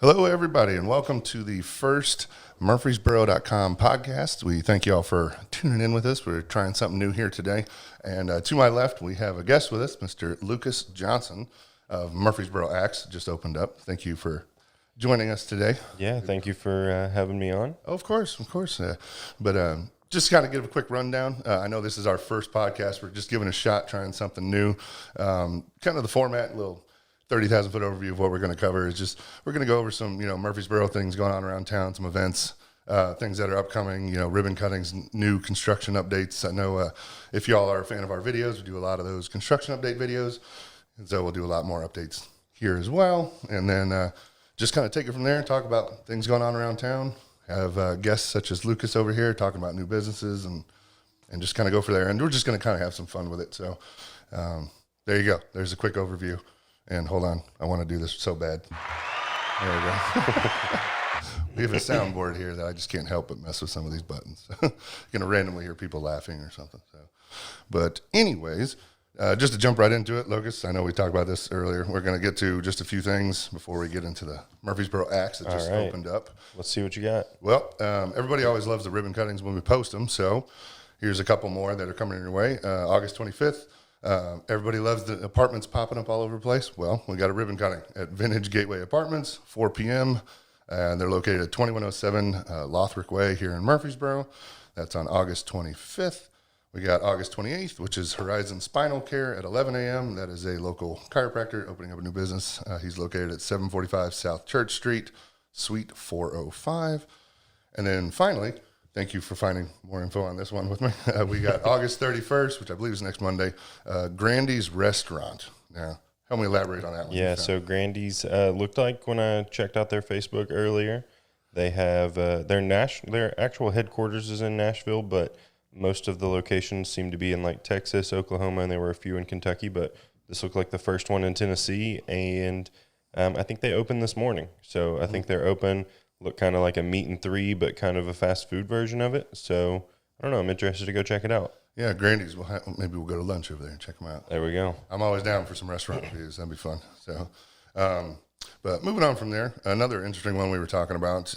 Hello, everybody, and welcome to the first Murfreesboro.com podcast. We thank you all for tuning in with us. We're trying something new here today. And to my left, we have a guest with us, Mr. Lucas Johnson of Murfreesboro Axe, just opened up. Thank you for joining us today. Yeah, thank you for having me on. Oh, of course. But just kind of give a quick rundown. I know this is our first podcast. We're just giving a shot, trying something new. Kind of the format, a little 30,000 foot overview of what we're going to cover is just, we're going to go over some, Murfreesboro things going on around town, some events, things that are upcoming, ribbon cuttings, new construction updates. I know if y'all are a fan of our videos, we do a lot of those construction update videos. And so we'll do a lot more updates here as well. And then just kind of take it from there, talk about things going on around town, have guests such as Lucas over here talking about new businesses and just kind of go for there. And we're just going to kind of have some fun with it. So there you go. There's a quick overview. And hold on, I want to do this so bad. There we go. We have a soundboard here that I just can't help but mess with some of these buttons. You're going to randomly hear people laughing or something. But anyways, just to jump right into it, Lucas, I know we talked about this earlier. We're going to get to just a few things before we get into the Murfreesboro Axe that just opened up. Let's see what you got. Well, everybody always loves the ribbon cuttings when we post them. So here's a couple more that are coming your way. August 25th. Everybody loves the apartments popping up all over the place. Well, we got a ribbon cutting at Vintage Gateway Apartments, 4 p.m. And they're located at 2107 Lothric Way here in Murfreesboro. That's on August 25th. We got August 28th, which is Horizon Spinal Care at 11 a.m. That is a local chiropractor opening up a new business. He's located at 745 South Church Street, Suite 405. And then finally, thank you for finding more info on this one with me. We got August 31st, which I believe is next Monday, Grandy's Restaurant. Now, help me elaborate on that one. Yeah, so Grandy's looked like when I checked out their Facebook earlier, they have their actual headquarters is in Nashville, but most of the locations seem to be in like Texas, Oklahoma, and there were a few in Kentucky, but this looked like the first one in Tennessee, and I think they opened this morning. So I think they're open. Look kind of like a meat and three, but kind of a fast food version of it. So I don't know. I'm interested to go check it out. Yeah, Grandy's. Maybe we'll go to lunch over there and check them out. There we go. I'm always down for some restaurant reviews. That'd be fun. So, but moving on from there, another interesting one we were talking about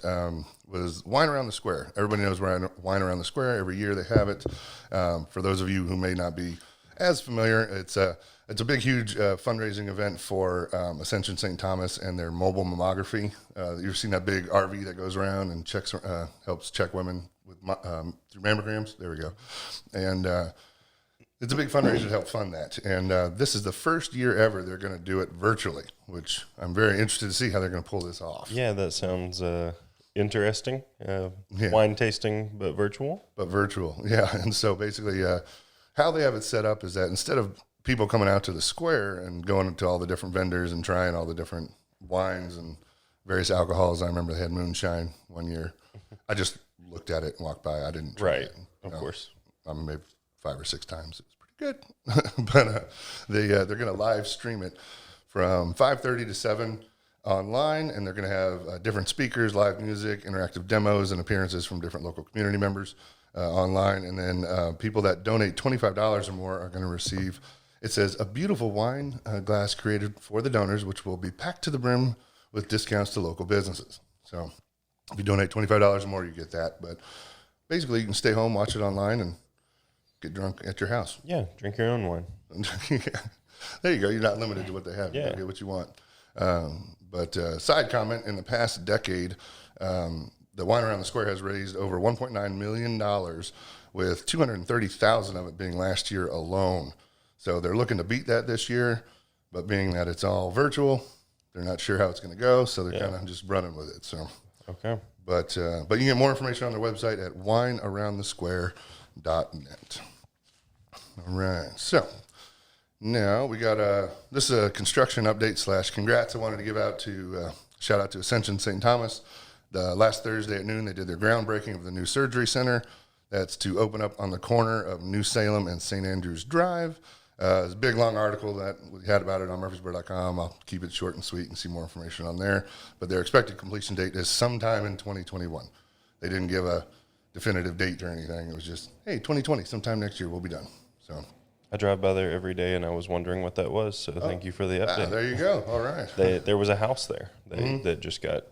was Wine Around the Square. Everybody knows Wine Around the Square. Every year they have it. For those of you who may not be as familiar, it's a big, huge fundraising event for Ascension St. Thomas and their mobile mammography. You've seen that big RV that goes around and helps check women with through mammograms. There we go. And it's a big fundraiser to help fund that. And this is the first year ever they're going to do it virtually, which I'm very interested to see how they're going to pull this off. Yeah, that sounds interesting. Wine tasting, but virtual. Yeah. And so basically how they have it set up is that instead of people coming out to the square and going to all the different vendors and trying all the different wines and various alcohols. I remember they had moonshine one year. I just looked at it and walked by. I didn't try it. Of course. Maybe 5 or 6 times. It was pretty good. But they're going to live stream it from 5:30 to 7 online, and they're going to have different speakers, live music, interactive demos, and appearances from different local community members online. And then people that donate $25 or more are going to receive, it says, a beautiful wine glass created for the donors, which will be packed to the brim with discounts to local businesses. So if you donate $25 or more, you get that. But basically, you can stay home, watch it online, and get drunk at your house. Yeah, drink your own wine. Yeah. There you go. You're not limited to what they have. Yeah. You get what you want. But side comment, in the past decade, the Wine Around the Square has raised over $1.9 million, with $230,000 of it being last year alone. So they're looking to beat that this year, but being that it's all virtual, they're not sure how it's going to go, so they're kind of just running with it. So okay. But you can get more information on their website at winearoundthesquare.net. All right. So now we got this is a construction update / congrats. I wanted to give out to shout out to Ascension St. Thomas. Last Thursday at noon, they did their groundbreaking of the new surgery center. That's to open up on the corner of New Salem and St. Andrews Drive. It's a big, long article that we had about it on Murfreesboro.com. I'll keep it short and sweet and see more information on there. But their expected completion date is sometime in 2021. They didn't give a definitive date or anything. It was just, hey, 2020, sometime next year we'll be done. So I drive by there every day, and I was wondering what that was, so thank you for the update. There you go. All right. There was a house there that just got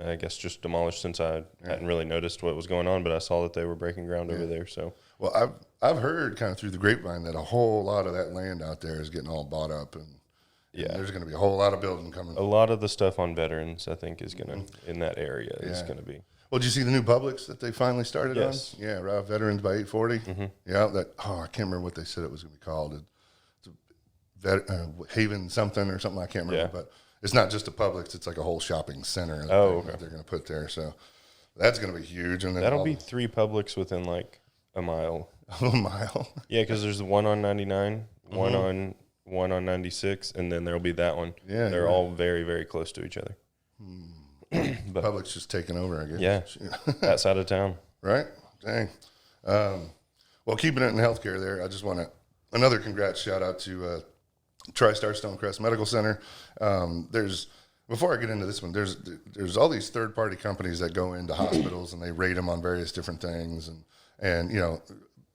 I guess just demolished since I hadn't really noticed what was going on, but I saw that they were breaking ground over there. So, well, I've heard kind of through the grapevine that a whole lot of that land out there is getting all bought up, and there's going to be a whole lot of building coming. A lot of the stuff on Veterans, I think, is going to in that area is going to be. Well, did you see the new Publix that they finally started Yes. on? Yeah, Rob Veterans by 840. Yeah, I can't remember what they said it was going to be called. It's Haven something or something. I can't remember, but it's not just a Publix; it's like a whole shopping center that they're going to put there. So that's going to be huge. And then That'll be 3 Publix within like a mile. a mile. Yeah, because there's one on 99, one on 96, and then there'll be that one. Yeah, they're all very, very close to each other. But Publix just taking over, I guess. Yeah, that side of town. Right? Dang. Well, keeping it in healthcare there, I just want another congrats shout out to TriStar Stonecrest Medical Center. Before I get into this one, there's all these third party companies that go into hospitals and they rate them on various different things, and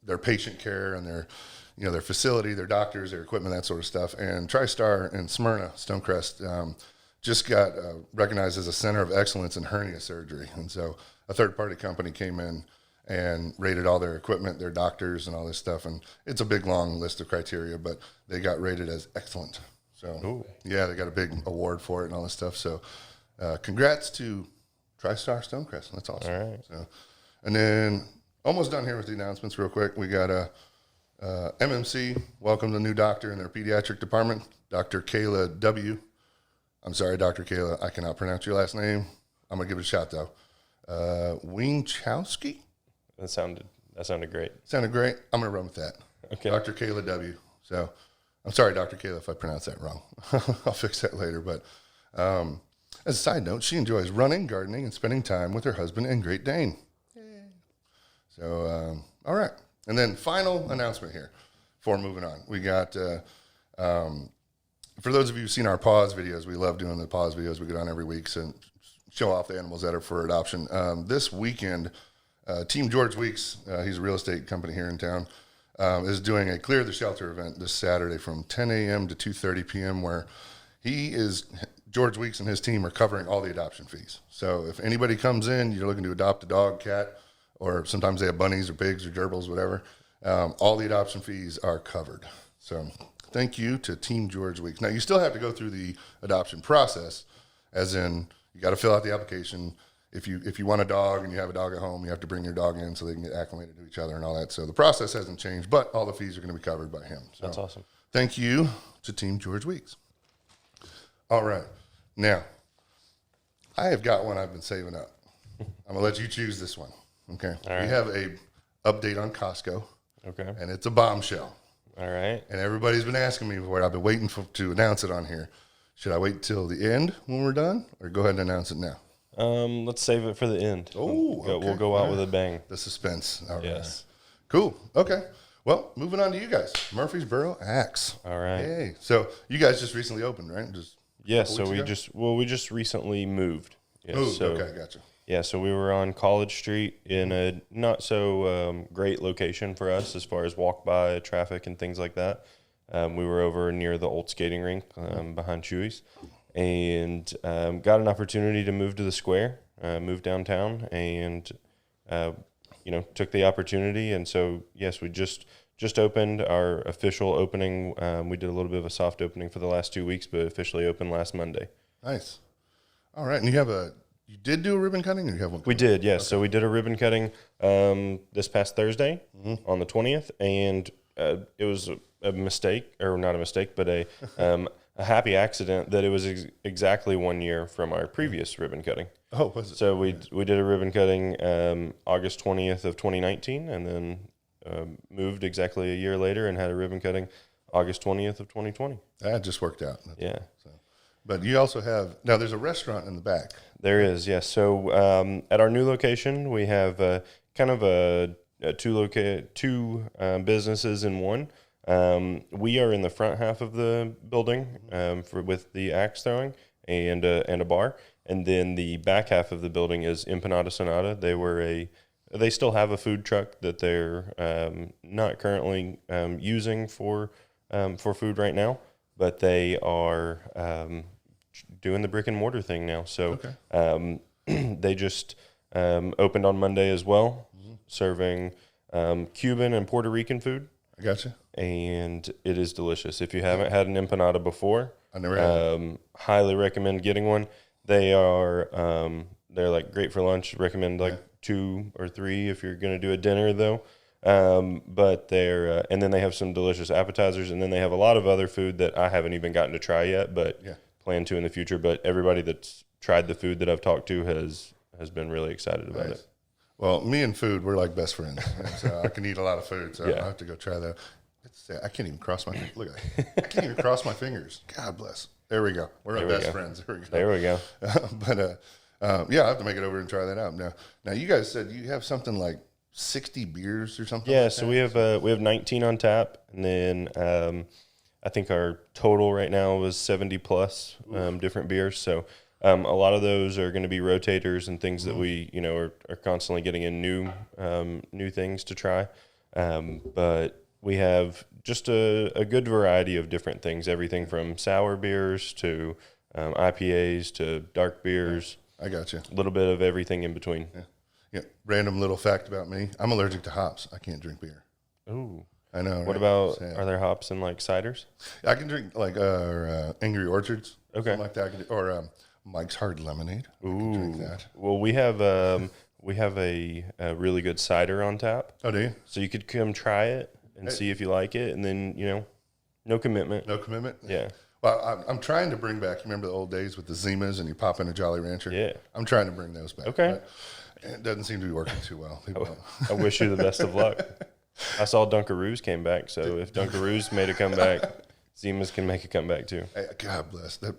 their patient care and their facility, their doctors, their equipment, that sort of stuff. And TriStar in Smyrna, Stonecrest, just got recognized as a center of excellence in hernia surgery. And so a third party company came in and rated all their equipment, their doctors, and all this stuff. And it's a big, long list of criteria, but they got rated as excellent. So, they got a big award for it and all this stuff. So, congrats to TriStar Stonecrest. That's awesome. All right. So, and then almost done here with the announcements real quick. We got MMC welcomed a new doctor in their pediatric department, Dr. Kayla W. I'm sorry, Dr. Kayla, I cannot pronounce your last name. I'm going to give it a shot, though. Wienchowski? That sounded great. Sounded great. I'm going to run with that. Okay. Dr. Kayla W. So, I'm sorry, Dr. Kayla, if I pronounce that wrong. I'll fix that later. But as a side note, she enjoys running, gardening, and spending time with her husband and Great Dane. Yay. So, all right. And then final announcement here before moving on. We got, for those of you who've seen our pause videos, we love doing the pause videos. We get on every week to show off the animals that are for adoption. This weekend, Team George Weeks, he's a real estate company here in town, is doing a Clear the Shelter event this Saturday from 10 a.m. to 2:30 p.m. where George Weeks and his team are covering all the adoption fees. So if anybody comes in, you're looking to adopt a dog, cat, or sometimes they have bunnies or pigs or gerbils, whatever, all the adoption fees are covered. So thank you to Team George Weeks. Now, you still have to go through the adoption process, as in you got to fill out the application. If you want a dog and you have a dog at home, you have to bring your dog in so they can get acclimated to each other and all that. So the process hasn't changed, but all the fees are going to be covered by him. So that's awesome. Thank you to Team George Weeks. All right. Now, I have got one I've been saving up. I'm going to let you choose this one. Okay. All right. We have a update on COSTCO. Okay. And it's a bombshell. All right. And everybody's been asking me for it. I've been waiting to announce it on here. Should I wait till the end when we're done, or go ahead and announce it now? Let's save it for the end. We'll go out with a bang. The suspense. All right. Yes. Cool. Okay. Well, moving on to you guys. Murfreesboro Axe. All right. Yay. So you guys just recently opened, right? So we just recently moved. Yeah, moved. Okay, gotcha. Yeah, so we were on College Street in a not so great location for us as far as walk by traffic and things like that. We were over near the old skating rink behind Chewy's, and got an opportunity to move to the square, move downtown, and took the opportunity. And so yes, we just opened our official opening. We did a little bit of a soft opening for the last 2 weeks, but officially opened last Monday. Nice. All right, and you did do a ribbon cutting, or you have one? We did, yes. Okay. So we did a ribbon cutting this past Thursday on the 20th, and it was a mistake, or not a mistake, but a happy accident that it was exactly 1 year from our previous ribbon cutting. Oh, was it? So we did a ribbon cutting August 20th of 2019, and then moved exactly a year later and had a ribbon cutting August 20th of 2020. That just worked out. Yeah. But you also have, now there's a restaurant in the back. There is, yes. So at our new location, we have kind of two businesses in one. We are in the front half of the building with the axe throwing and a bar, and then the back half of the building is Empanada Sonata. They still have a food truck that they're not currently using for food right now, but they are doing the brick and mortar thing now. So They just opened on Monday as well, serving Cuban and Puerto Rican food. I gotcha. And it is delicious. If you haven't had an empanada before, I never had. highly recommend getting one. They are they're like great for lunch. Recommend like 2 or 3 if you're going to do a dinner though. But they're and then they have some delicious appetizers, and then they have a lot of other food that I haven't even gotten to try yet, but plan to in the future. But everybody that's tried the food that I've talked to has been really excited about it. Well, me and food, we're like best friends. So I can eat a lot of food, so I'll have to go try that. I can't even cross my look at that. I can't even cross my fingers. God bless. There we go. We're best friends. There we go. But yeah, I have to make it over and try that out. Now you guys said you have something like 60 beers or something. Yeah, like so that? we have 19 on tap, and then I think our total right now was 70 plus different beers. So a lot of those are going to be rotators and things that we are constantly getting in new things to try. But we have just a good variety of different things, everything from sour beers to IPAs to dark beers. I got you. A little bit of everything in between. Yeah. Random little fact about me: I'm allergic to hops. I can't drink beer. Ooh. I know. What about, are there hops in like ciders? I can drink like Angry Orchards, something like that. Or Mike's Hard Lemonade. I can drink that. Well, we have a really good cider on tap. Oh, do you? So you could come try it and see if you like it, and then no commitment. No commitment. Yeah. Well, I'm trying to bring back. Remember the old days with the Zimas and you pop in a Jolly Rancher? Yeah. I'm trying to bring those back. Okay. It doesn't seem to be working too well. I wish you the best of luck. I saw Dunkaroos came back, so if Dunkaroos made a comeback, Zimas can make a comeback too. Hey, God bless. That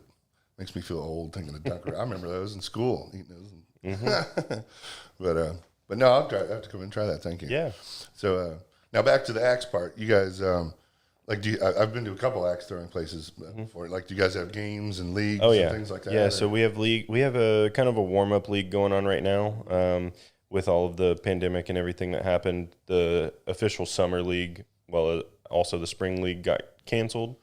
makes me feel old thinking of Dunkaroos. I remember those in school, eating those. But no, I have to come and try that. Thank you. Yeah. So now back to the axe part. You guys, I've been to a couple axe throwing places before. Like, do you guys have games and leagues and things like that? Yeah, so we have a kind of a warm-up league going on right now. With all of the pandemic and everything that happened, the official summer league, also the spring league got canceled.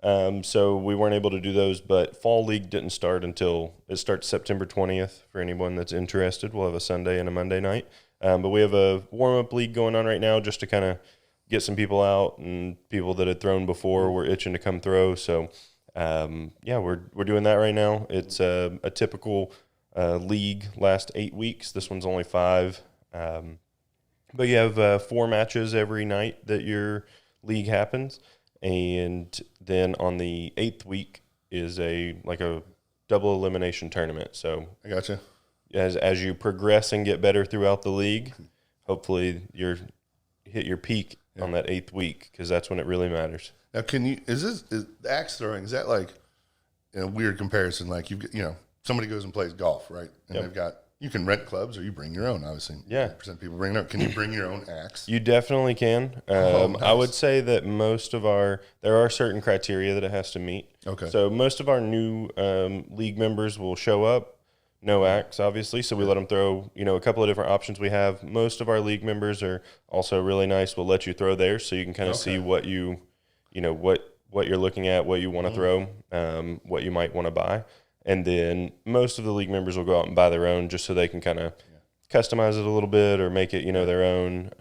So we weren't able to do those, but fall league didn't start until it starts September 20th for anyone that's interested. We'll have a Sunday and a Monday night. But we have a warm-up league going on right now just to kind of get some people out, and people that had thrown before were itching to come throw. So, we're doing that right now. It's a typical league last 8 weeks. This one's only 5. But you have 4 matches every night that your league happens. And then on the 8th week is a double elimination tournament. So I gotcha. As you progress and get better throughout the league, hopefully you hit your peak on that 8th week, because that's when it really matters. Now, is axe throwing, is that like in a weird comparison? Like somebody goes and plays golf, right? And you can rent clubs or you bring your own, obviously. Yeah. 90% of people bring their own. Can you bring your own axe? You definitely can. Nice. I would say that there are certain criteria that it has to meet. Okay. So most of our new league members will show up, no axe, obviously. So we let them throw, a couple of different options we have. Most of our league members are also really nice. We'll let you throw theirs so you can kind of see what what you're looking at, what you want to throw, what you might want to buy. And then most of the league members will go out and buy their own just so they can kind of customize it a little bit or make it, their own.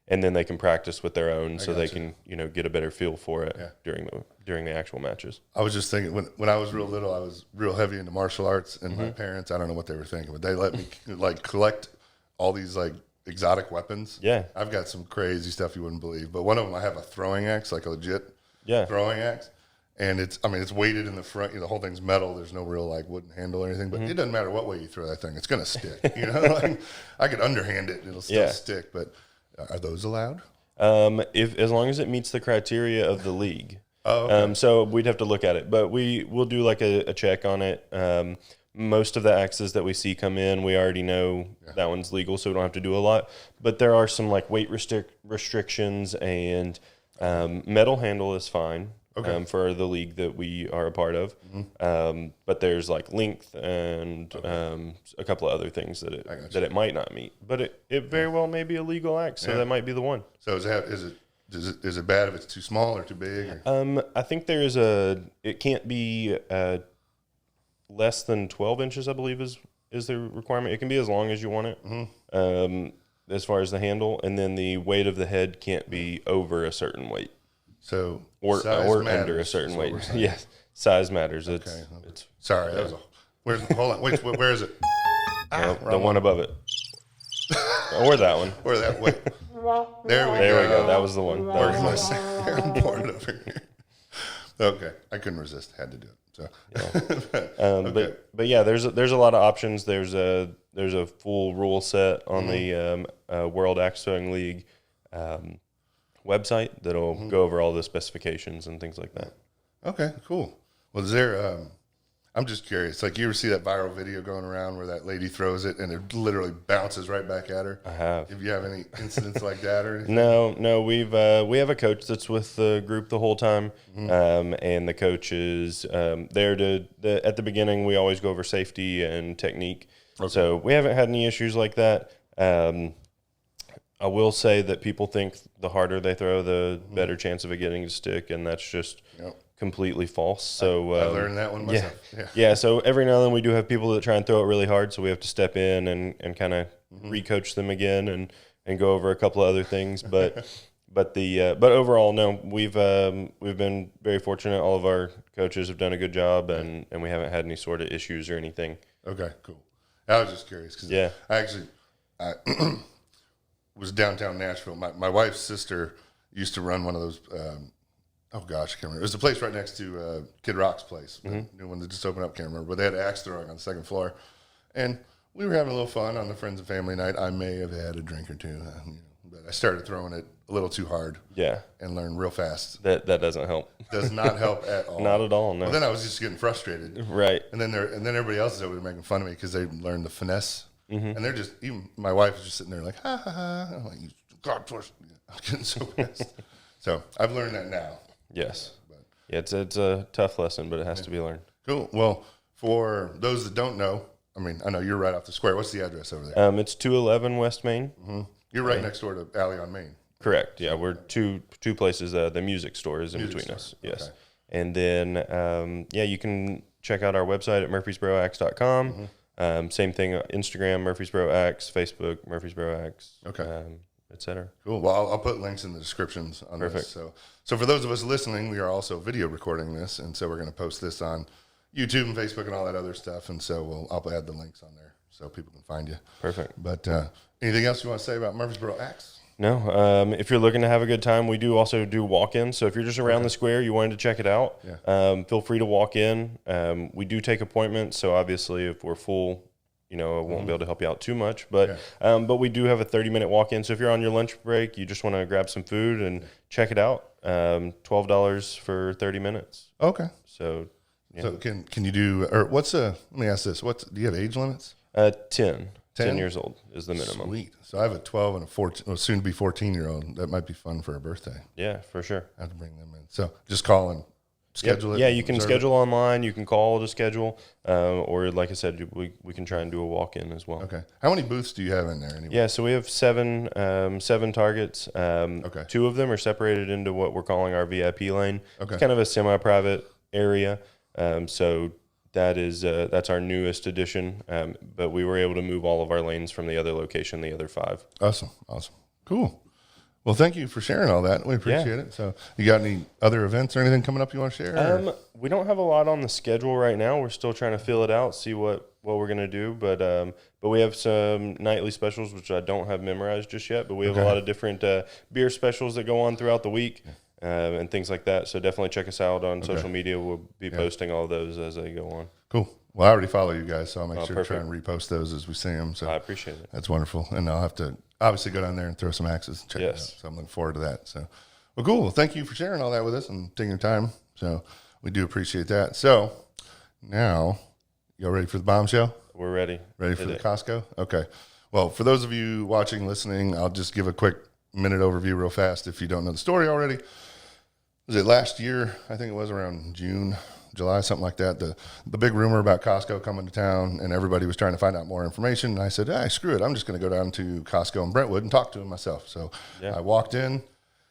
And then they can practice with their own so they can, get a better feel for it during the actual matches. I was just thinking when I was real little, I was real heavy into martial arts, and my parents, I don't know what they were thinking, but they let me collect all these exotic weapons. Yeah. I've got some crazy stuff you wouldn't believe, but one of them, I have a throwing axe, like a legit throwing axe. And it's weighted in the front. The whole thing's metal. There's no real wooden handle or anything. But it doesn't matter what way you throw that thing; it's gonna stick. I could underhand it and it'll still stick. But are those allowed? As long as it meets the criteria of the league. Oh, okay. So we'd have to look at it, but we'll do a check on it. Most of the axes that we see come in, we already know that one's legal, so we don't have to do a lot. But there are some weight restrictions, and metal handle is fine. Okay. For the league that we are a part of. But there's length and a couple of other things that it might not meet. But it very well may be a legal axe, so that might be the one. So is it bad if it's too small or too big? Or? I think it can't be less than 12 inches, I believe is is the requirement. It can be as long as you want it, as far as the handle, and then the weight of the head can't be over a certain weight. So Or size under matters, a certain is what weight. we're saying. Yes, size matters. Okay. It's Sorry, that was hold on. Wait, where is it? the one above it, or that one. Or that way. There we There go. we go. That was the one. That Or was can the I one. say, I'm bored over here. Okay, I couldn't resist. Had to do it. So, But yeah, there's a lot of options. There's a full rule set on the World Axe Throwing League website that'll go over all the specifications and things like that. okay, cool. Well, is there? I'm just curious. Like, you ever see that viral video going around where that lady throws it and it literally bounces right back at her? I have. If you have any incidents like that or anything? No, we have a coach that's with the group the whole time, and the coach is there at the beginning. We always go over safety and technique, so we haven't had any issues like that. I will say that people think the harder they throw, the better chance of it getting to stick, and that's just completely false. So I learned that one myself. yeah. So every now and then we do have people that try and throw it really hard, so we have to step in and kind of recoach them again and go over a couple of other things. But but overall, no, we've been very fortunate. All of our coaches have done a good job, and we haven't had any sort of issues or anything. Okay, cool. I was just curious because I was downtown Nashville. My wife's sister used to run one of those. Oh gosh, I can't remember. It was the place right next to Kid Rock's place, the new one that just opened up. Can't remember, but they had axe throwing on the second floor, and we were having a little fun on the friends and family night. I may have had a drink or two, but I started throwing it a little too hard. Yeah, and learned real fast. That doesn't help. Does not help at all. Not at all. No. Well, then I was just getting frustrated. Right. And then everybody else is over there making fun of me because they learned the finesse. And they're just, even my wife is just sitting there like, ha ha ha. I'm like, God, I'm getting so pissed. So I've learned that now. Yes. Yeah, it's a tough lesson, but it has to be learned. Cool. Well, for those that don't know, I mean, I know you're right off the square. What's the address over there? It's 211 West Main. You're right next door to Alley on Main. Correct. Yeah, we're two places. The music store is in between us. Yes. Okay. And then, you can check out our website at murfreesboroaxe.com. Same thing, Instagram, Murfreesboro Axe, Facebook, Murfreesboro Axe, et cetera. Cool. Well, I'll put links in the descriptions on this. So for those of us listening, we are also video recording this, and so we're going to post this on YouTube and Facebook and all that other stuff, and so I'll add the links on there so people can find you. Perfect. But anything else you want to say about Murfreesboro Axe? No. If you're looking to have a good time, we do also do walk-ins. So if you're just around the square, you wanted to check it out, feel free to walk in. We do take appointments, so obviously if we're full, I won't be able to help you out too much. But we do have a 30-minute walk-in. So if you're on your lunch break, you just want to grab some food and check it out. $12 for 30 minutes. Okay. So can you do, or let me ask this, do you have age limits? 10 years old is the minimum. Sweet. So I have a 12 and a 14, soon to be 14-year-old. That might be fun for a birthday. Yeah, for sure. I have to bring them in. So just call and schedule it. Yeah, you can schedule online. You can call to schedule, or like I said, we can try and do a walk-in as well. Okay. How many booths do you have in there anyway? Yeah, so we have seven targets. Okay. 2 of them are separated into what we're calling our VIP lane. Okay. It's kind of a semi-private area. So that's our newest addition. But we were able to move all of our lanes from the other location, the other 5. Awesome. Cool. Well, thank you for sharing all that. We appreciate it. So you got any other events or anything coming up you want to share? We don't have a lot on the schedule right now. We're still trying to fill it out, see what we're going to do. But we have some nightly specials, which I don't have memorized just yet. But we have a lot of different beer specials that go on throughout the week. And things like that. So definitely check us out on social media. We'll be posting all of those as they go on. Cool. Well, I already follow you guys, so I'll make sure to try perfect. and repost those as we see them. So I appreciate it. That's wonderful. And I'll have to obviously go down there and throw some axes and check it out. So I'm looking forward to that. So, well, cool. Well, thank you for sharing all that with us and taking your time. So we do appreciate that. So now, y'all ready for the bombshell? We're ready. Ready for the COSTCO? Okay. Well, for those of you watching, listening, I'll just give a quick minute overview real fast if you don't know the story already. Was it last year? I think it was around June, July, something like that. The big rumor about Costco coming to town, and everybody was trying to find out more information. And I said, screw it. I'm just going to go down to Costco in Brentwood and talk to them myself. So I walked in,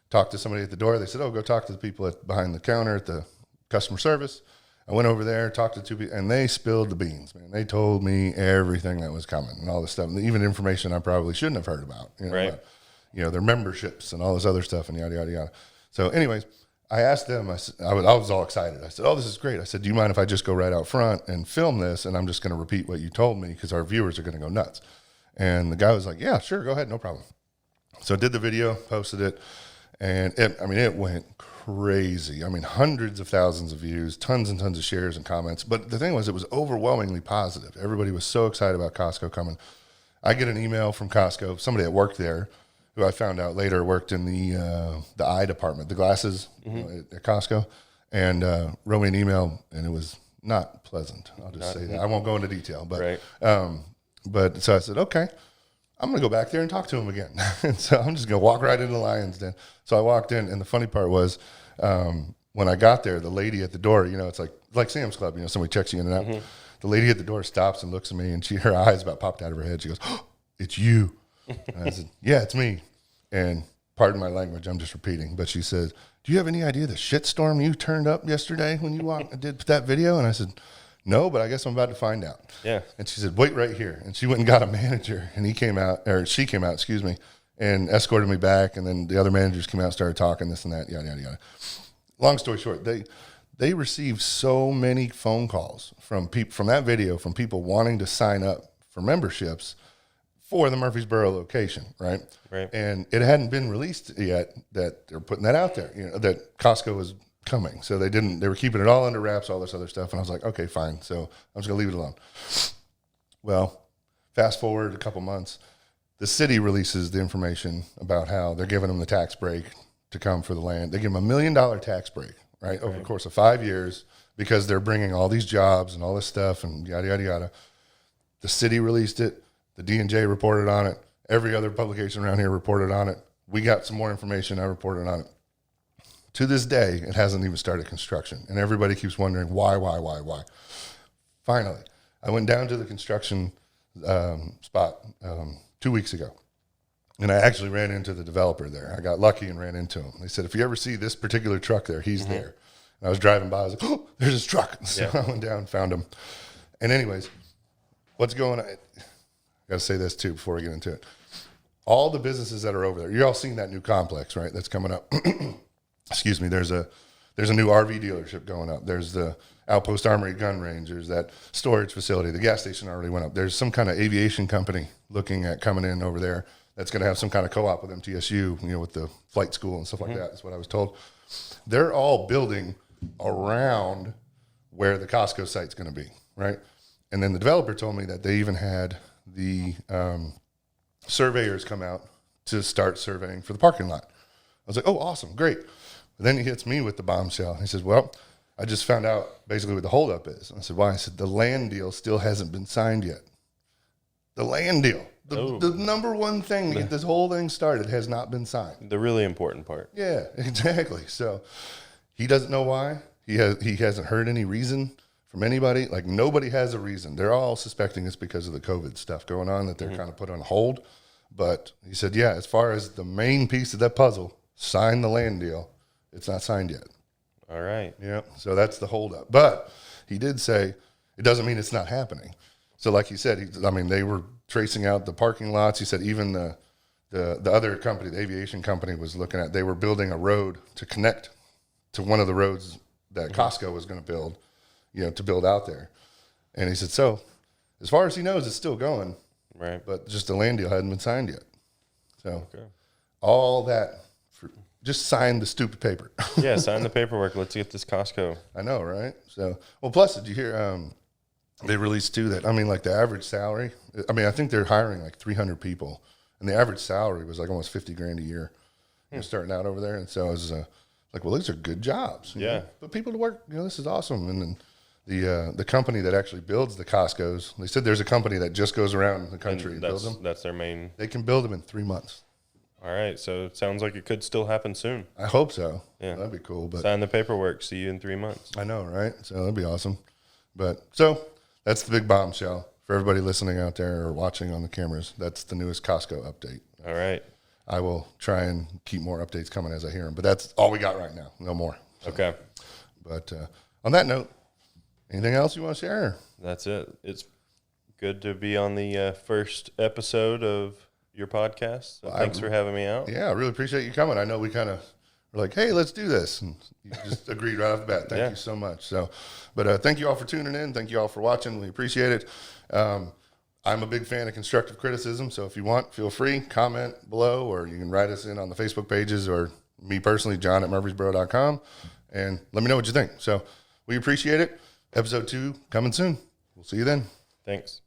talked to somebody at the door. They said, go talk to the people behind the counter at the customer service. I went over there, talked to two people, and they spilled the beans, man. They told me everything that was coming and all this stuff, even information I probably shouldn't have heard about, Right. Their memberships and all this other stuff and yada, yada, yada. So anyways, I asked them, I was all excited. I said, oh, this is great. I said, do you mind if I just go right out front and film this? And I'm just going to repeat what you told me because our viewers are going to go nuts. And the guy was like, yeah, sure, go ahead, no problem. So I did the video, posted it, and it went crazy. I mean, hundreds of thousands of views, tons and tons of shares and comments. But the thing was, it was overwhelmingly positive. Everybody was so excited about Costco coming. I get an email from Costco, somebody that worked there, who I found out later worked in the eye department, the glasses at Costco, and wrote me an email, and it was not pleasant. I'll just say that. I won't go into detail, but Right. but so I said, okay, I'm going to go back there and talk to him again. And so I'm just going to walk right into the lion's den. So I walked in, and the funny part was when I got there, the lady at the door, it's like Sam's Club, somebody checks you in and out. The lady at the door stops and looks at me, and her eyes about popped out of her head. She goes, oh, it's you. And I said, yeah, it's me. And pardon my language, I'm just repeating, but she said, do you have any idea the shitstorm you turned up yesterday when you did that video? And I said, no, but I guess I'm about to find out. Yeah. And she said, wait right here. And she went and got a manager, and she came out, and escorted me back. And then the other managers came out and started talking this and that, yada, yada, yada. Long story short, they received so many phone calls from people from that video, from people wanting to sign up for memberships for the Murfreesboro location, right? Right. And it hadn't been released yet that they're putting that out there, that Costco was coming. So they were keeping it all under wraps, all this other stuff. And I was like, okay, fine. So I'm just gonna leave it alone. Well, fast forward a couple months, the city releases the information about how they're giving them the tax break to come for the land. They give them $1 million tax break, right? Over the course of 5 years, because they're bringing all these jobs and all this stuff and yada, yada, yada. The city released it. The D&J reported on it. Every other publication around here reported on it. We got some more information. I reported on it. To this day, it hasn't even started construction. And everybody keeps wondering why. Finally, I went down to the construction spot 2 weeks ago. And I actually ran into the developer there. I got lucky and ran into him. They said, if you ever see this particular truck there, he's there. And I was driving by. I was like, oh, there's his truck. So I went down, found him. And anyways, what's going on? I got to say this too before we get into it. All the businesses that are over there, you're all seeing that new complex, right? That's coming up. Excuse me. There's a new RV dealership going up. There's the Outpost Armory gun range. There's that storage facility. The gas station already went up. There's some kind of aviation company looking at coming in over there that's going to have some kind of co-op with MTSU, with the flight school and stuff like that. That's what I was told. They're all building around where the Costco site's going to be, right? And then the developer told me that they even had the surveyors come out to start surveying for the parking lot. I was like, oh, awesome, great. But then he hits me with the bombshell. He says, well, I just found out basically what the holdup is. I said, why? I said, the land deal still hasn't been signed yet. The land deal. The number one thing to get this whole thing started has not been signed. The really important part. Yeah, exactly. So he doesn't know why. He hasn't heard any reason from anybody. Like, nobody has a reason. They're all suspecting it's because of the COVID stuff going on that they're kind of put on hold. But he said, yeah, as far as the main piece of that puzzle, sign the land deal, it's not signed yet. All right. Yeah, so that's the holdup. But he did say it doesn't mean it's not happening. So like he said, they were tracing out the parking lots. He said even the other company, the aviation company, was looking at, they were building a road to connect to one of the roads that Costco was going to build, to build out there. And he said, so as far as he knows, it's still going. Right. But just the land deal hadn't been signed yet. So all that, just sign the stupid paper. Yeah, sign the paperwork. Let's get this Costco. I know, right? So, well, plus, did you hear they released too that, like the average salary, I think they're hiring like 300 people, and the average salary was like almost $50,000 a year starting out over there. And so I was like, well, these are good jobs. Yeah. But people to work, this is awesome. And then the company that actually builds the Costcos, they said there's a company that just goes around the country and builds them. That's their main. They can build them in 3 months. All right, so it sounds like it could still happen soon. I hope so. Yeah. That'd be cool. But sign the paperwork. See you in 3 months. I know, right? So that'd be awesome. But so that's the big bombshell for everybody listening out there or watching on the cameras. That's the newest Costco update. All right. I will try and keep more updates coming as I hear them. But that's all we got right now. No more. So, okay. But on that note, Anything else you want to share? That's it. It's good to be on the first episode of your podcast. So thanks for having me out. Yeah, I really appreciate you coming. I know we kind of were like, hey, let's do this. And you just agreed right off the bat. Thank you so much. So, but thank you all for tuning in. Thank you all for watching. We appreciate it. I'm a big fan of constructive criticism. So if you want, feel free, comment below, or you can write us in on the Facebook pages, or me personally, John at Murfreesboro.com, and let me know what you think. So we appreciate it. Episode 2 coming soon. We'll see you then. Thanks.